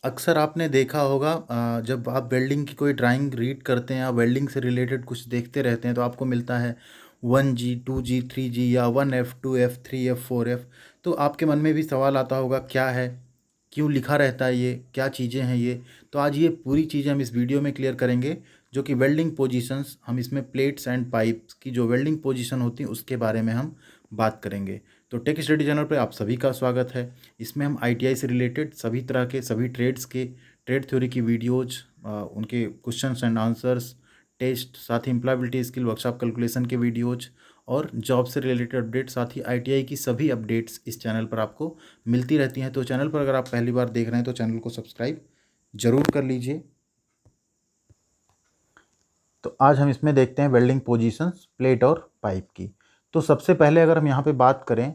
अक्सर आपने देखा होगा जब आप वेल्डिंग की कोई ड्राइंग रीड करते हैं या वेल्डिंग से रिलेटेड कुछ देखते रहते हैं तो आपको मिलता है 1G 2G 3G या 1F 2F 3F 4F। तो आपके मन में भी सवाल आता होगा क्या है, क्यों लिखा रहता है, ये क्या चीज़ें हैं ये। तो आज ये पूरी चीज़ें हम इस वीडियो में क्लियर करेंगे, जो कि वेल्डिंग पोजीशंस, हम इसमें प्लेट्स एंड पाइप्स की जो वेल्डिंग पोजीशन होती है उसके बारे में हम बात करेंगे। तो टेक स्टडी चैनल पर आप सभी का स्वागत है। इसमें हम आईटीआई से रिलेटेड सभी तरह के सभी ट्रेड्स के ट्रेड थ्योरी की वीडियोज, उनके क्वेश्चंस एंड आंसर्स, टेस्ट, साथ ही एम्प्लॉयबिलिटी स्किल वर्कशॉप कैलकुलेशन के वीडियोज और जॉब से रिलेटेड अपडेट, साथ ही आईटीआई की सभी अपडेट्स इस चैनल पर आपको मिलती रहती हैं। तो चैनल पर अगर आप पहली बार देख रहे हैं तो चैनल को सब्सक्राइब जरूर कर लीजिए। तो आज हम इसमें देखते हैं वेल्डिंग पोजीशंस प्लेट और पाइप की। तो सबसे पहले अगर हम यहाँ पे बात करें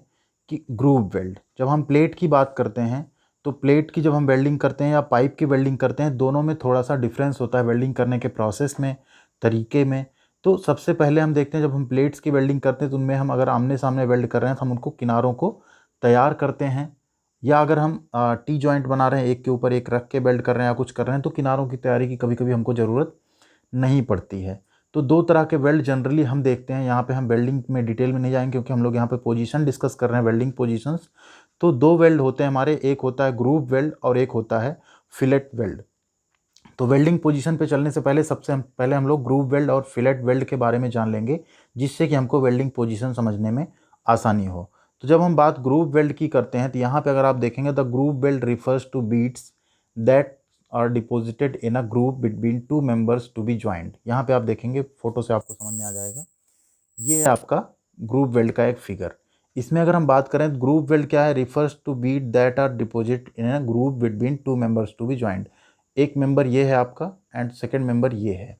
कि ग्रूव वेल्ड, जब हम प्लेट की बात करते हैं तो प्लेट की जब हम वेल्डिंग करते हैं या पाइप की वेल्डिंग करते हैं, दोनों में थोड़ा सा डिफरेंस होता है वेल्डिंग करने के प्रोसेस में, तरीके में। तो सबसे पहले हम देखते हैं जब हम प्लेट्स की वेल्डिंग करते हैं तो उनमें हम अगर आमने सामने वेल्ड कर रहे हैं तो हम उनको किनारों को तैयार करते हैं, या अगर हम टी जॉइंट बना रहे हैं एक के ऊपर एक रख के वेल्ड कर रहे हैं या कुछ कर रहे हैं तो किनारों की तैयारी की कभी कभी हमको ज़रूरत नहीं पड़ती है। तो दो तरह के वेल्ड जनरली हम देखते हैं। यहाँ पे हम वेल्डिंग में डिटेल में नहीं जाएंगे क्योंकि हम लोग यहाँ पे पोजीशन डिस्कस कर रहे हैं, वेल्डिंग पोजीशंस। तो दो वेल्ड होते हैं हमारे, एक होता है ग्रूव वेल्ड और एक होता है फिलेट वेल्ड। तो वेल्डिंग पोजीशन पे चलने से पहले सबसे पहले हम लोग ग्रूव वेल्ड और फिलेट वेल्ड के बारे में जान लेंगे, जिससे कि हमको वेल्डिंग पोजीशन समझने में आसानी हो। तो जब हम बात ग्रूव वेल्ड की करते हैं तो यहाँ पे अगर आप देखेंगे the groove weld refers to beads that are deposited in a groove between two members to be joined. यहाँ पे आप देखेंगे, फोटो से आपको समझ में आ जाएगा। ये है आपका ग्रूव वेल्ड का एक फिगर। इसमें अगर हम बात करें तो ग्रूव वेल्ड क्या है, refers to bead that are deposit in a groove between two members to be joined. एक मेंबर ये है आपका एंड सेकेंड मेंबर ये है।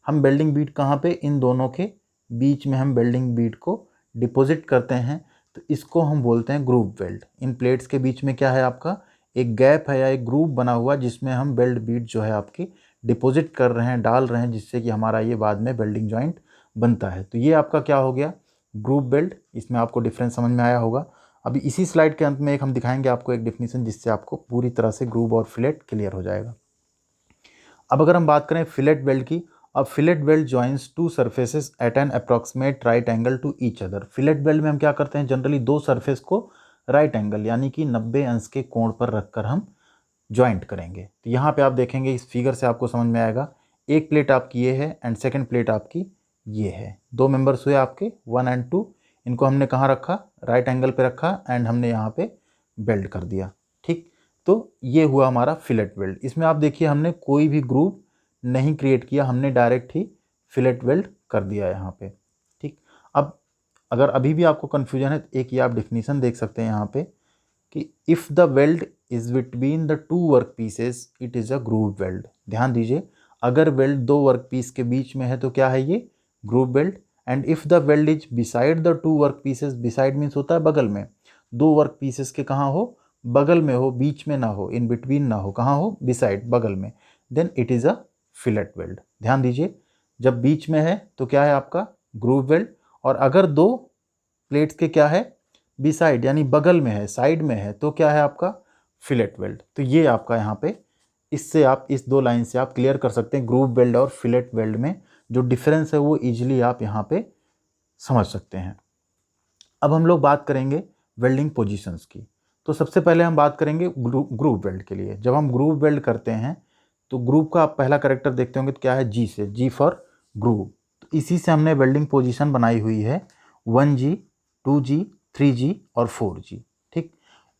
हम वेल्डिंग बीट कहाँ पे, इन दोनों के बीच में हम वेल्डिंग बीट को डिपॉजिट करते हैं, तो इसको हम बोलते हैं ग्रूव वेल्ड। इन प्लेट्स के बीच में क्या है आपका, एक गैप है या एक ग्रूव बना हुआ जिसमें हम वेल्ड बीट जो है आपकी डिपॉजिट कर रहे हैं, डाल रहे हैं, जिससे कि हमारा ये बाद में वेल्डिंग जॉइंट बनता है। तो ये आपका क्या हो गया, ग्रूव वेल्ड। इसमें आपको डिफरेंस समझ में आया होगा। अभी इसी स्लाइड के अंत में एक हम दिखाएंगे आपको एक डेफिनेशन, जिससे आपको पूरी तरह से ग्रूव और फिलेट क्लियर हो जाएगा। अब अगर हम बात करें फिलेट वेल्ड की, अब fillet weld joins two surfaces at an approximate right angle to each other. Fillet weld में हम क्या करते हैं, जनरली दो सरफेस को राइट एंगल यानी कि 90 अंश के कोण पर रखकर हम ज्वाइंट करेंगे। तो यहाँ पे आप देखेंगे इस फिगर से आपको समझ में आएगा, एक प्लेट आपकी ये है एंड सेकंड प्लेट आपकी ये है। दो मेंबर्स हुए आपके 1 एंड 2, इनको हमने कहाँ रखा, राइट एंगल पे रखा एंड हमने यहाँ पे वेल्ड कर दिया। ठीक, तो ये हुआ हमारा फिलेट वेल्ड। इसमें आप देखिए हमने कोई भी ग्रूव नहीं क्रिएट किया, हमने डायरेक्ट ही फिलेट वेल्ड कर दिया यहाँ पे। ठीक, अब अगर अभी भी आपको कन्फ्यूजन है तो एक ये आप डेफिनेशन देख सकते हैं यहाँ पे कि if the weld is between the two work pieces it is a groove weld. ध्यान दीजिए, अगर वेल्ड दो वर्क पीस के बीच में है तो क्या है ये, groove weld. And if the weld is beside the two work pieces, beside means होता है बगल में, दो वर्क पीसेस के कहाँ हो, बगल में हो, बीच में ना हो, इन बिटवीन ना हो, कहाँ हो, बिसाइड, बगल में, then it is a fillet weld. ध्यान दीजिए, जब बीच में है तो क्या है आपका ग्रूव वेल्ड, और अगर दो प्लेट्स के क्या है, बिसाइड यानी बगल में है, साइड में है, तो क्या है आपका फिलेट वेल्ड। तो ये आपका यहाँ पे, इससे आप इस दो लाइन से आप क्लियर कर सकते हैं ग्रूव वेल्ड और फिलेट वेल्ड में जो डिफरेंस है वो इजीली आप यहाँ पे समझ सकते हैं। अब हम लोग बात करेंगे वेल्डिंग पोजीशंस की। तो सबसे पहले हम बात करेंगे ग्रूव वेल्ड के लिए। जब हम ग्रूव वेल्ड करते हैं तो ग्रूव का आप पहला कैरेक्टर देखते होंगे तो क्या है, जी से, जी फॉर ग्रूव। तो इसी से हमने वेल्डिंग पोजीशन बनाई हुई है 1G 2G 3G और 4G। ठीक,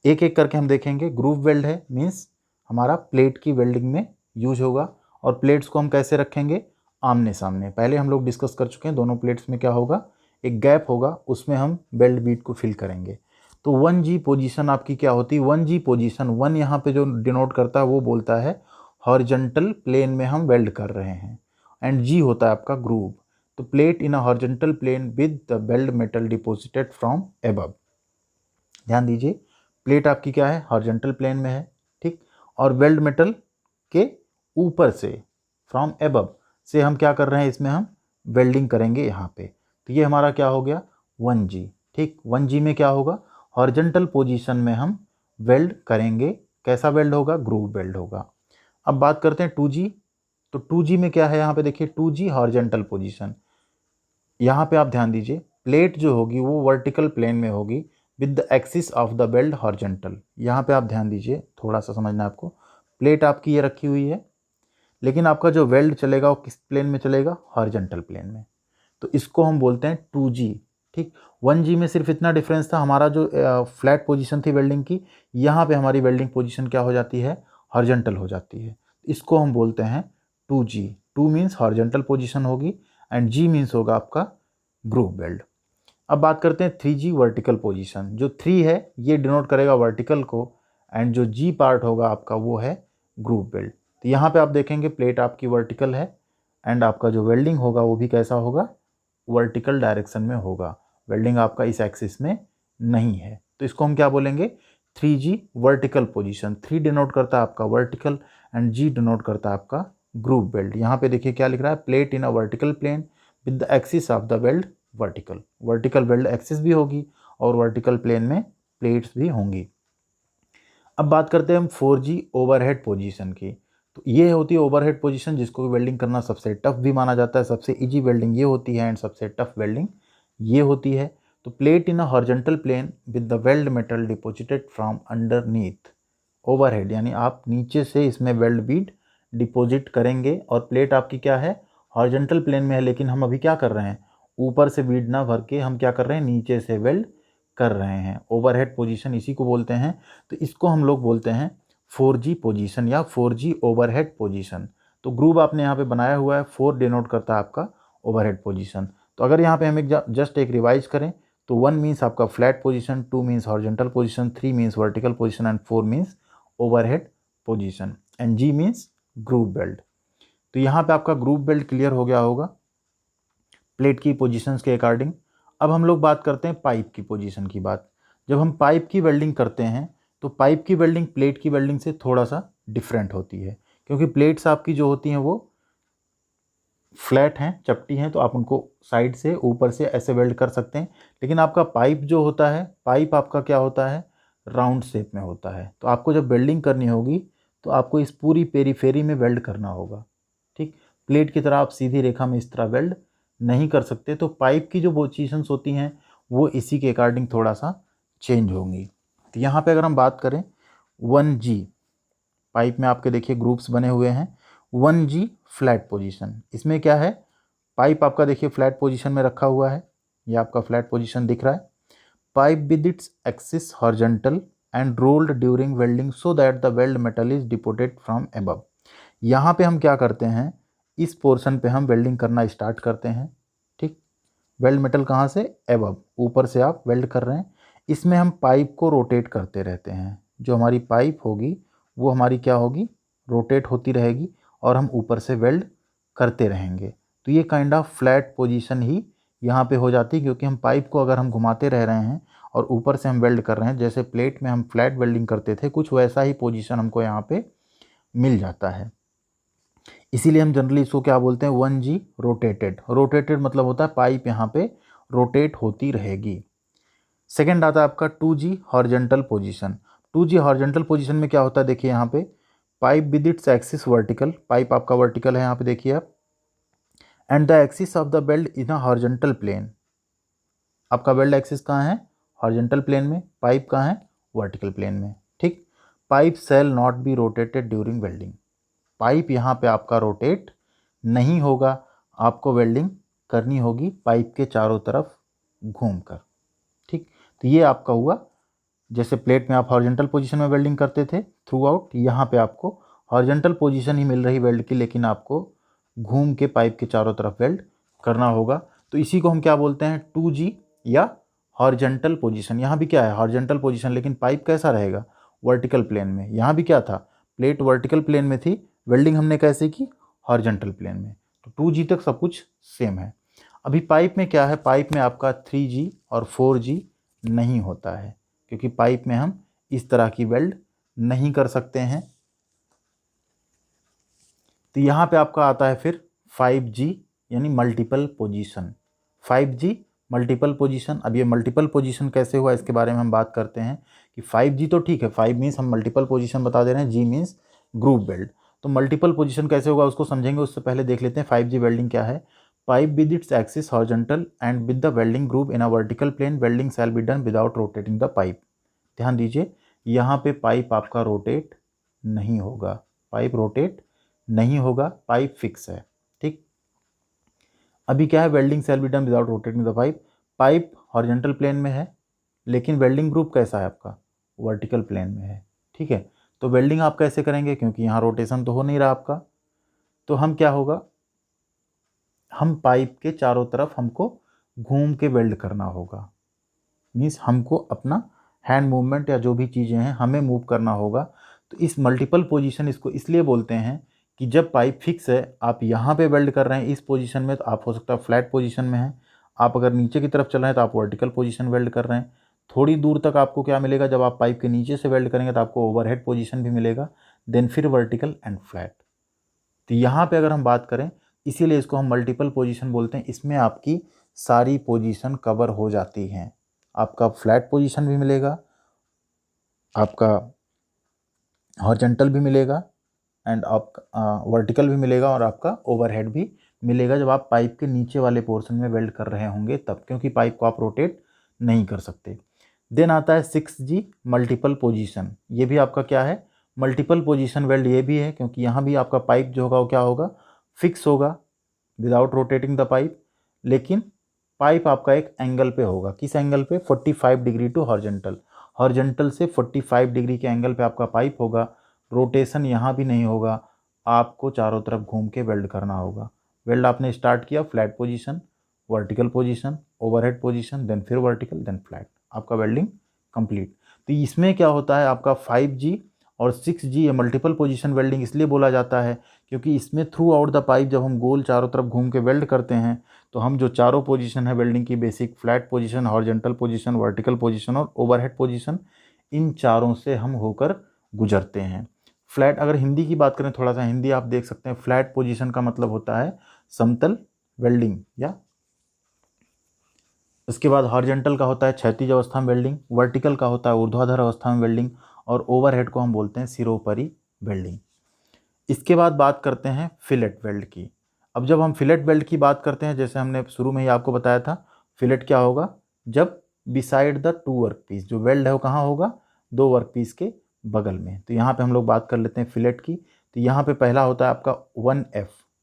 एक एक करके हम देखेंगे। ग्रूव वेल्ड है मीन्स हमारा प्लेट की वेल्डिंग में यूज होगा, और प्लेट्स को हम कैसे रखेंगे, आमने सामने। पहले हम लोग डिस्कस कर चुके हैं, दोनों प्लेट्स में क्या होगा, एक गैप होगा, उसमें हम वेल्ड बीट को फिल करेंगे। तो 1G पोजीशन आपकी क्या होती है, 1G पोजीशन, 1 यहाँ पे जो डिनोट करता है वो बोलता है हॉरिजॉन्टल प्लेन में हम वेल्ड कर रहे हैं, एंड G होता है आपका ग्रूव। तो plate in a horizontal plane with the weld metal deposited from above. ध्यान दीजिए, प्लेट आपकी क्या है, हॉरिजॉन्टल प्लेन में है, ठीक, और वेल्ड मेटल के ऊपर से, फ्रॉम एबव से हम क्या कर रहे हैं, इसमें हम वेल्डिंग करेंगे यहाँ पे। तो ये हमारा क्या हो गया 1G। ठीक, 1G में क्या होगा, हॉरिजॉन्टल पोजीशन में हम वेल्ड करेंगे। कैसा वेल्ड होगा, ग्रूव वेल्ड होगा। अब बात करते हैं 2G। तो 2G में क्या है, यहाँ पे देखिए 2G हॉरिजॉन्टल पोजीशन। यहाँ पे आप ध्यान दीजिए, प्लेट जो होगी वो वर्टिकल प्लेन में होगी with the axis of the weld horizontal. यहाँ पे आप ध्यान दीजिए, थोड़ा सा समझना है आपको। प्लेट आपकी ये रखी हुई है, लेकिन आपका जो वेल्ड चलेगा वो किस प्लेन में चलेगा, हॉरिजॉन्टल प्लेन में। तो इसको हम बोलते हैं 2G। ठीक, 1G में सिर्फ इतना डिफरेंस था, हमारा जो फ्लैट पोजीशन थी वेल्डिंग की, यहाँ पे हमारी वेल्डिंग पोजीशन क्या हो जाती है, हॉरिजॉन्टल हो जाती है। इसको हम बोलते हैं 2G। 2 मीन्स हॉरिजॉन्टल पोजीशन होगी एंड G मीन्स होगा आपका ग्रूव वेल्ड। अब बात करते हैं 3G वर्टिकल पोजीशन। जो 3 है ये डिनोट करेगा वर्टिकल को, एंड जो G पार्ट होगा आपका वो है ग्रूव वेल्ड। तो यहाँ पे आप देखेंगे प्लेट आपकी वर्टिकल है एंड आपका जो वेल्डिंग होगा वो भी कैसा होगा, वर्टिकल डायरेक्शन में होगा। वेल्डिंग आपका इस एक्सिस में नहीं है, तो इसको हम क्या बोलेंगे, 3G वर्टिकल पोजीशन। 3 डिनोट करता है आपका वर्टिकल एंड G डिनोट करता है आपका ग्रूव वेल्ड। यहाँ पे देखिए क्या लिख रहा है, plate in a vertical plane with the axis of the weld vertical. Vertical weld axis भी होगी और वर्टिकल प्लेन में प्लेट्स भी होंगी। अब बात करते हैं हम 4G ओवरहेड पोजीशन की। तो ये होती है ओवरहेड पोजीशन, जिसको वेल्डिंग करना सबसे टफ भी माना जाता है। सबसे इजी वेल्डिंग ये होती है एंड सबसे टफ वेल्डिंग ये होती है। तो plate in a horizontal plane with the weld metal deposited from underneath. Overhead यानी आप नीचे से इसमें वेल्ड बीड डिपॉजिट करेंगे और प्लेट आपकी क्या है, हॉरिजॉन्टल प्लेन में है, लेकिन हम अभी क्या कर रहे हैं, ऊपर से बीड ना भर के हम क्या कर रहे हैं, नीचे से वेल्ड कर रहे हैं। ओवरहेड पोजीशन इसी को बोलते हैं। तो इसको हम लोग बोलते हैं 4G पोजीशन या 4G ओवरहेड पोजीशन। तो ग्रूव आपने यहाँ पे बनाया हुआ है, 4 डिनोट करता है आपका ओवरहेड पोजीशन। तो अगर यहाँ पे हम एक जस्ट एक रिवाइज करें तो 1 मीन्स आपका flat position, 2 means horizontal position, 3 means vertical position and 4 means overhead position and G means groove belt. तो यहाँ पे आपका ग्रूव बेल्ट क्लियर हो गया होगा प्लेट की पोजीशंस के अकॉर्डिंग। अब हम लोग बात करते हैं पाइप की पोजीशन की बात। जब हम पाइप की वेल्डिंग करते हैं तो पाइप की वेल्डिंग प्लेट की वेल्डिंग से थोड़ा सा डिफरेंट होती है, क्योंकि प्लेट्स आपकी जो होती हैं वो फ्लैट हैं, चपटी हैं, तो आप उनको साइड से ऊपर से ऐसे वेल्ड कर सकते हैं। लेकिन आपका पाइप जो होता है, पाइप आपका क्या होता है, राउंड शेप में होता है। तो आपको जब वेल्डिंग करनी होगी तो आपको इस पूरी पेरीफेरी में वेल्ड करना होगा। ठीक, प्लेट की तरह आप सीधी रेखा में इस तरह वेल्ड नहीं कर सकते। तो पाइप की जो पोजीशंस होती हैं वो इसी के अकॉर्डिंग थोड़ा सा चेंज होंगी। तो यहाँ पे अगर हम बात करें 1G पाइप में आपके देखिए ग्रुप्स बने हुए हैं। 1G फ्लैट पोजीशन, इसमें क्या है, पाइप आपका देखिए फ्लैट पोजीशन में रखा हुआ है, ये आपका फ्लैट पोजीशन दिख रहा है। Pipe with its axis horizontal and rolled during welding so that the weld metal is deposited from above. यहाँ पे हम क्या करते हैं, इस पोर्शन पे हम वेल्डिंग करना स्टार्ट करते हैं। ठीक, वेल्ड मेटल कहाँ से, अबव, ऊपर से आप वेल्ड कर रहे हैं। इसमें हम पाइप को रोटेट करते रहते हैं। जो हमारी पाइप होगी वो हमारी क्या होगी, रोटेट होती रहेगी और हम ऊपर से वेल्ड करते रहेंगे। तो ये काइंड ऑफ फ्लैट पोजीशन ही यहाँ पे हो जाती है, क्योंकि हम पाइप को अगर हम घुमाते रह रहे हैं और ऊपर से हम वेल्ड कर रहे हैं, जैसे प्लेट में हम फ्लैट वेल्डिंग करते थे, कुछ वैसा ही पोजीशन हमको यहाँ पे मिल जाता है। इसीलिए हम जनरली इसको क्या बोलते हैं, 1G रोटेटेड। रोटेटेड मतलब होता है पाइप यहाँ पे रोटेट होती रहेगी। सेकेंड आता है आपका 2G horizontal position. 2G horizontal position में क्या होता है, देखिए यहाँ पे pipe with its axis vertical, pipe आपका वर्टिकल है यहाँ पे देखिए आप, and the axis of the weld in a horizontal plane. आपका बेल्ट एक्सिस कहाँ है, हॉरिजॉन्टल प्लेन में, पाइप कहाँ है, वर्टिकल प्लेन में। ठीक, pipe shall not be rotated during welding. Pipe यहाँ पे आपका रोटेट नहीं होगा, आपको वेल्डिंग करनी होगी पाइप के चारों तरफ घूमकर। ठीक, तो ये आपका हुआ, जैसे प्लेट में आप हॉरिजॉन्टल पोजीशन में वेल्डिंग करते थे थ्रू आउट, यहाँ पे आपको हॉरिजॉन्टल पोजीशन ही मिल रही वेल्ड की, लेकिन आपको घूम के पाइप के चारों तरफ वेल्ड करना होगा। तो इसी को हम क्या बोलते हैं, 2G या हॉरिजॉन्टल पोजीशन। यहाँ भी क्या है, हॉरिजॉन्टल पोजीशन, लेकिन पाइप कैसा रहेगा, वर्टिकल प्लेन में। यहाँ भी क्या था, प्लेट वर्टिकल प्लेन में थी, वेल्डिंग हमने कैसे की, हॉरिजॉन्टल प्लेन में। तो 2G तक सब कुछ सेम है। अभी पाइप में क्या है, पाइप में आपका 3G और 4G नहीं होता है, क्योंकि पाइप में हम इस तरह की वेल्ड नहीं कर सकते हैं। तो यहाँ पे आपका आता है फिर 5G यानी multiple position. 5G multiple position. अब ये मल्टीपल पोजीशन कैसे हुआ इसके बारे में हम बात करते हैं कि 5G तो ठीक है, 5 मीन्स हम मल्टीपल पोजीशन बता दे रहे हैं, G मीन्स ग्रूव वेल्ड। तो मल्टीपल पोजीशन कैसे होगा उसको समझेंगे, उससे पहले देख लेते हैं 5G वेल्डिंग क्या है। Pipe with its axis horizontal and with the welding groove in a vertical plane, welding shall be done without rotating the pipe. ध्यान दीजिए, यहाँ पे पाइप आपका रोटेट नहीं होगा, पाइप रोटेट नहीं होगा, पाइप फिक्स है। ठीक, अभी क्या है, welding shall be done without rotating the pipe. Pipe horizontal plane में है, लेकिन वेल्डिंग ग्रुप कैसा है आपका, वर्टिकल प्लेन में है। ठीक है, तो वेल्डिंग आप कैसे करेंगे, क्योंकि यहाँ रोटेशन तो हो नहीं रहा आपका, तो हम क्या होगा, हम पाइप के चारों तरफ हमको घूम के वेल्ड करना होगा। मीन्स हमको अपना हैंड मूवमेंट या जो भी चीज़ें हैं हमें मूव करना होगा। तो इस मल्टीपल पोजीशन इसको इसलिए बोलते हैं कि जब पाइप फिक्स है, आप यहाँ पे वेल्ड कर रहे हैं इस पोजीशन में, तो आप हो सकता है फ्लैट पोजीशन में हैं। आप अगर नीचे की तरफ चल रहे हैं तो आप वर्टिकल पोजीशन वेल्ड कर रहे हैं। थोड़ी दूर तक आपको क्या मिलेगा, जब आप पाइप के नीचे से वेल्ड करेंगे तो आपको ओवरहेड पोजीशन भी मिलेगा, देन फिर वर्टिकल एंड फ्लैट। तो यहाँ पे अगर हम बात करें, इसीलिए इसको हम मल्टीपल पोजीशन बोलते हैं। इसमें आपकी सारी पोजीशन कवर हो जाती हैं, आपका फ्लैट पोजीशन भी मिलेगा, आपका हॉरिजॉन्टल भी मिलेगा एंड आपका वर्टिकल भी मिलेगा, और आपका ओवरहेड भी मिलेगा जब आप पाइप के नीचे वाले पोर्शन में वेल्ड कर रहे होंगे तब, क्योंकि पाइप को आप रोटेट नहीं कर सकते। देन आता है 6G मल्टीपल पोजीशन। ये भी आपका क्या है, मल्टीपल पोजीशन वेल्ड ये भी है, क्योंकि यहाँ भी आपका पाइप जो होगा वो क्या होगा, फिक्स होगा विदाउट रोटेटिंग द पाइप, लेकिन पाइप आपका एक एंगल पे होगा। किस एंगल पे, 45 डिग्री टू हॉरिजॉन्टल, हॉरिजॉन्टल से 45 डिग्री के एंगल पे आपका पाइप होगा। रोटेशन यहाँ भी नहीं होगा, आपको चारों तरफ घूम के वेल्ड करना होगा। वेल्ड आपने स्टार्ट किया, flat position, vertical position, overhead position, then फिर वर्टिकल, देन फ्लैट, आपका वेल्डिंग कंप्लीट। तो इसमें क्या होता है, आपका 5G और 6G ये मल्टीपल पोजीशन वेल्डिंग इसलिए बोला जाता है क्योंकि इसमें थ्रू आउट द पाइप जब हम गोल चारों तरफ घूम के वेल्ड करते हैं तो हम जो चारों पोजीशन है वेल्डिंग की, basic, flat position, horizontal position, vertical position और ओवरहेड पोजीशन, इन चारों से हम होकर गुजरते हैं। फ्लैट, अगर हिंदी की बात करें, थोड़ा सा हिंदी आप देख सकते हैं, फ्लैट पोजीशन का मतलब होता है समतल वेल्डिंग, या उसके बाद हॉरिजॉन्टल का होता है क्षैतिज अवस्था में वेल्डिंग, वर्टिकल का होता है ऊर्ध्वाधर अवस्था में वेल्डिंग, और ओवरहेड को हम बोलते हैं सिरोपरि वेल्डिंग। इसके बाद बात करते हैं फिलेट वेल्ड की। अब जब हम फिलेट वेल्ड की बात करते हैं, जैसे हमने शुरू में ही आपको बताया था, फिलेट क्या होगा, जब beside the two work piece, जो वेल्ड है वो कहाँ होगा, दो वर्क पीस के बगल में। तो यहाँ पे हम लोग बात कर लेते हैं फिलेट की। तो यहाँ पे पहला होता है आपका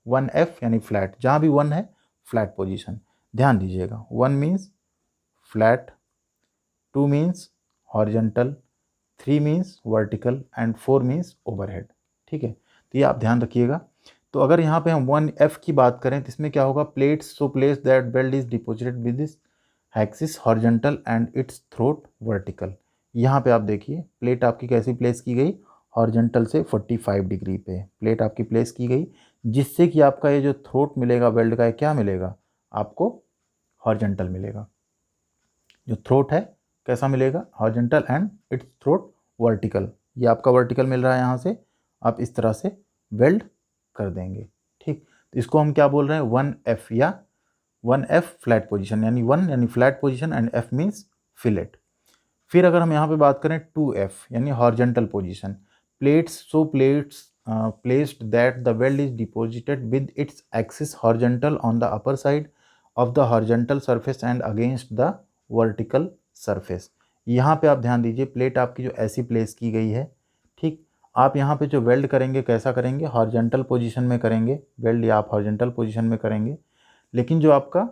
1F यानी फ्लैट, जहाँ भी 1 है फ्लैट पोजीशन। ध्यान दीजिएगा, 1 means flat, 2 means horizontal, 3 means vertical and 4 means overhead. ठीक है, तो ये आप ध्यान रखिएगा। तो अगर यहाँ पे हम 1F की बात करें तो इसमें क्या होगा, plates so place that belt is deposited with this axis horizontal and it's throat vertical. यहाँ पे आप देखिए प्लेट आपकी कैसी प्लेस की गई, हॉरिजॉन्टल से 45 डिग्री पे प्लेट आपकी प्लेस की गई, जिससे कि आपका ये जो थ्रोट मिलेगा वेल्ड का, क्या मिलेगा आपको, हॉरिजॉन्टल मिलेगा। जो थ्रोट है कैसा मिलेगा, horizontal and it's throat vertical. ये आपका वर्टिकल मिल रहा है, यहाँ से आप इस तरह से वेल्ड कर देंगे। ठीक, तो इसको हम क्या बोल रहे हैं, 1F या 1F फ्लैट पोजीशन, यानी 1 यानी flat position and F means fillet. फिर अगर हम यहाँ पे बात करें 2F यानी horizontal position, plates so plates placed that the weld is deposited with its axis horizontal on the upper side of the horizontal surface and against the vertical surface. यहाँ पे आप ध्यान दीजिए, प्लेट आपकी जो ऐसी प्लेस की गई है, ठीक, आप यहाँ पे जो वेल्ड करेंगे कैसा करेंगे, हॉरिजॉन्टल पोजीशन में करेंगे वेल्ड, या आप हॉरिजॉन्टल पोजीशन में करेंगे, लेकिन जो आपका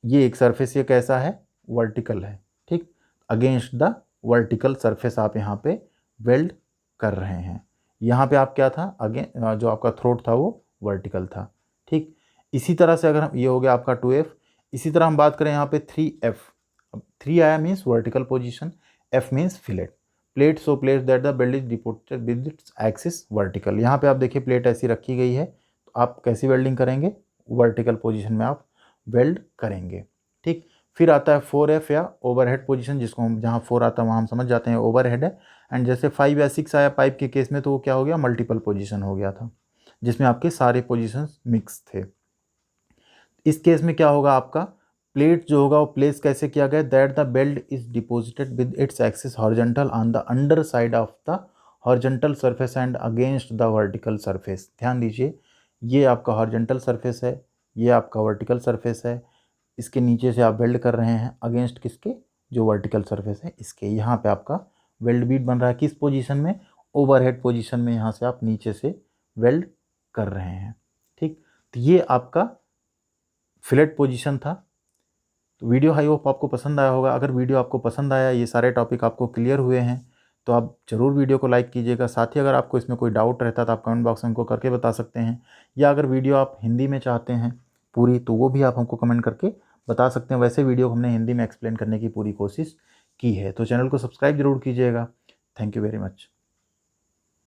ये एक सरफेस ये कैसा है, वर्टिकल है। ठीक, अगेंस्ट द वर्टिकल सरफेस आप यहाँ पे वेल्ड कर रहे हैं। यहाँ पे आप क्या था, अगेन जो आपका थ्रोट था वो वर्टिकल था। ठीक, इसी तरह से अगर हम, ये हो गया आपका 2F। इसी तरह हम बात करें यहाँ पे 3F, अब 3 आया means vertical position, F means fillet, plate so place that the belt is deposited with its axis vertical. यहाँ पे आप देखिए प्लेट ऐसी रखी गई है, तो आप कैसी वेल्डिंग करेंगे, वर्टिकल पोजीशन में आप वेल्ड करेंगे। ठीक, फिर आता है 4F या ओवरहेड पोजीशन, जिसको हम, जहाँ 4 आता है वहाँ हम समझ जाते हैं ओवरहेड है। एंड जैसे 5 या 6 आया पाइप के केस में, तो वो क्या हो गया, मल्टीपल पोजीशन हो गया था, जिसमें आपके सारे पोजीशंस मिक्स थे। इस केस में क्या होगा, आपका प्लेट जो होगा वो प्लेस कैसे किया गया, that the belt is deposited with its axis horizontal on the under side of the horizontal surface and against the vertical surface. ध्यान दीजिए, ये आपका हॉरिजॉन्टल सरफेस है, ये आपका वर्टिकल सरफेस है, इसके नीचे से आप वेल्ड कर रहे हैं अगेंस्ट किसके, जो वर्टिकल सरफेस है इसके। यहाँ पे आपका वेल्ड बीट बन रहा है किस पोजीशन में, ओवरहेड पोजीशन में, यहाँ से आप नीचे से वेल्ड कर रहे हैं। ठीक, तो ये आपका फिलेट पोजीशन था। तो वीडियो आई होप आपको पसंद आया होगा। अगर वीडियो आपको पसंद आया, ये सारे टॉपिक आपको क्लियर हुए हैं, तो आप ज़रूर वीडियो को लाइक कीजिएगा। साथ ही अगर आपको इसमें कोई डाउट रहता है तो आप कमेंट बॉक्स में हमको करके बता सकते हैं, या अगर वीडियो आप हिंदी में चाहते हैं पूरी, तो वो भी आप हमको कमेंट करके बता सकते हैं। वैसे वीडियो हमने हिंदी में एक्सप्लेन करने की पूरी कोशिश की है। तो चैनल को सब्सक्राइब जरूर कीजिएगा। Thank you very much.